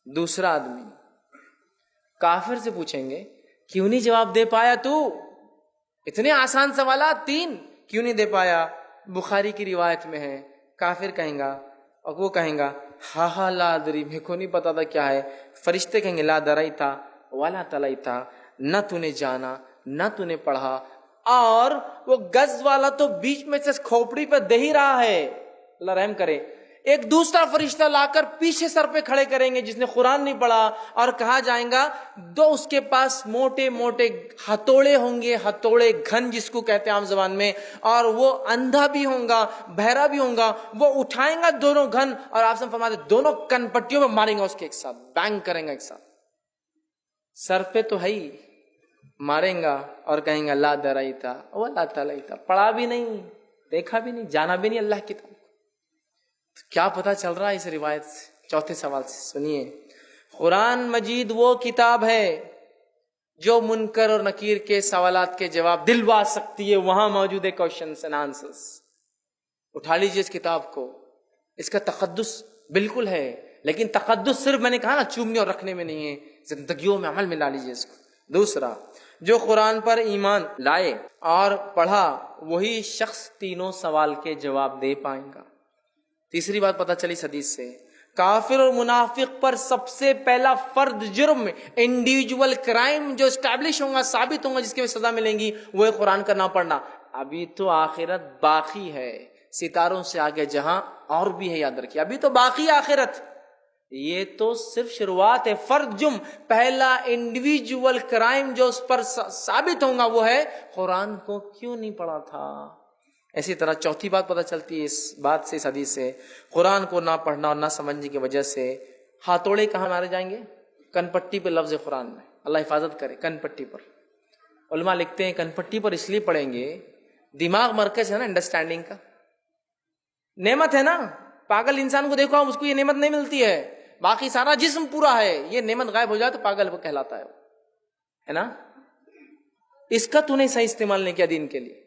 دوسرا آدمی کافر سے پوچھیں گے کیوں نہیں جواب دے پایا تو؟ اتنے آسان سوالات 3 کیوں نہیں دے پایا؟ بخاری کی روایت میں ہے، کافر کہیں گا اور وہ کہیں گا ہاں لا ادری، میرے کو نہیں پتا تھا کیا ہے۔ فرشتے کہیں گے لا درائتا ولا تلیتا، نہ تو نے جانا نہ تو نے پڑھا، اور وہ گز والا تو بیچ میں سے کھوپڑی پہ دے ہی رہا ہے، اللہ رحم کرے۔ ایک دوسرا فرشتہ لا کر پیچھے سر پہ کھڑے کریں گے جس نے قرآن نہیں پڑھا، اور کہا جائیں گا دو اس کے پاس موٹے موٹے ہتھوڑے ہوں گے، ہتھوڑے گھن جس کو کہتے ہیں عام زبان میں، اور وہ اندھا بھی ہوں گا بہرا بھی ہوں گا، وہ اٹھائیں گا دونوں گھن، اور آپ سے فرماتے دونوں کن پٹیوں میں ماریں گا اس کے ایک ساتھ، بینگ کریں گا ایک ساتھ، سر پہ تو ہے ہی، ماریں گا اور کہیں گا لا درائتا ولا تلیتا، پڑھا بھی نہیں، دیکھا بھی نہیں، جانا بھی نہیں اللہ کی طرف۔ کیا پتہ چل رہا ہے اس روایت سے؟ چوتھے سوال سے سنیے، قرآن مجید وہ کتاب ہے جو منکر اور نکیر کے سوالات کے جواب دلوا سکتی ہے، وہاں موجود ہے کوشچنز اینڈ آنسرز۔ اٹھا لیجیے اس کتاب کو، اس کا تقدس بالکل ہے، لیکن تقدس صرف میں نے کہا نا چومنے اور رکھنے میں نہیں ہے، زندگیوں میں عمل میں لا لیجیے اس کو۔ دوسرا، جو قرآن پر ایمان لائے اور پڑھا وہی شخص تینوں سوال کے جواب دے پائے گا۔ تیسری بات پتہ چلی اس حدیث سے، کافر اور منافق پر سب سے پہلا فرد جرم، انڈیویجول کرائم جو اسٹیبلش ہوگا، ثابت ہوگا، جس کے سزا ملیں گی، وہ ہے قرآن کا نہ پڑھنا۔ ابھی تو آخرت باقی ہے، ستاروں سے آگے جہاں اور بھی ہے، یاد رکھیے ابھی تو باقی آخرت، یہ تو صرف شروعات ہے۔ فرد جرم، پہلا انڈیویجول کرائم جو اس پر ثابت ہوگا وہ ہے قرآن کو کیوں نہیں پڑھا تھا۔ اسی طرح چوتھی بات پتہ چلتی ہے اس بات سے، اس حدیث سے، قرآن کو نہ پڑھنا اور نہ سمجھنے کی وجہ سے ہاتھوڑے کہاں مارے جائیں گے؟ کن پٹی پہ، لفظ قرآن میں، اللہ حفاظت کرے، کن پٹی پر۔ علماء لکھتے ہیں کن پٹی پر اس لیے پڑھیں گے، دماغ مرکز ہے نا انڈرسٹینڈنگ کا، نعمت ہے نا، پاگل انسان کو دیکھو آپ، اس کو یہ نعمت نہیں ملتی ہے، باقی سارا جسم پورا ہے، یہ نعمت غائب ہو جائے تو پاگل کہلاتا ہے نا۔ اس کا تو نے صحیح استعمال نہیں کیا دین کے لیے،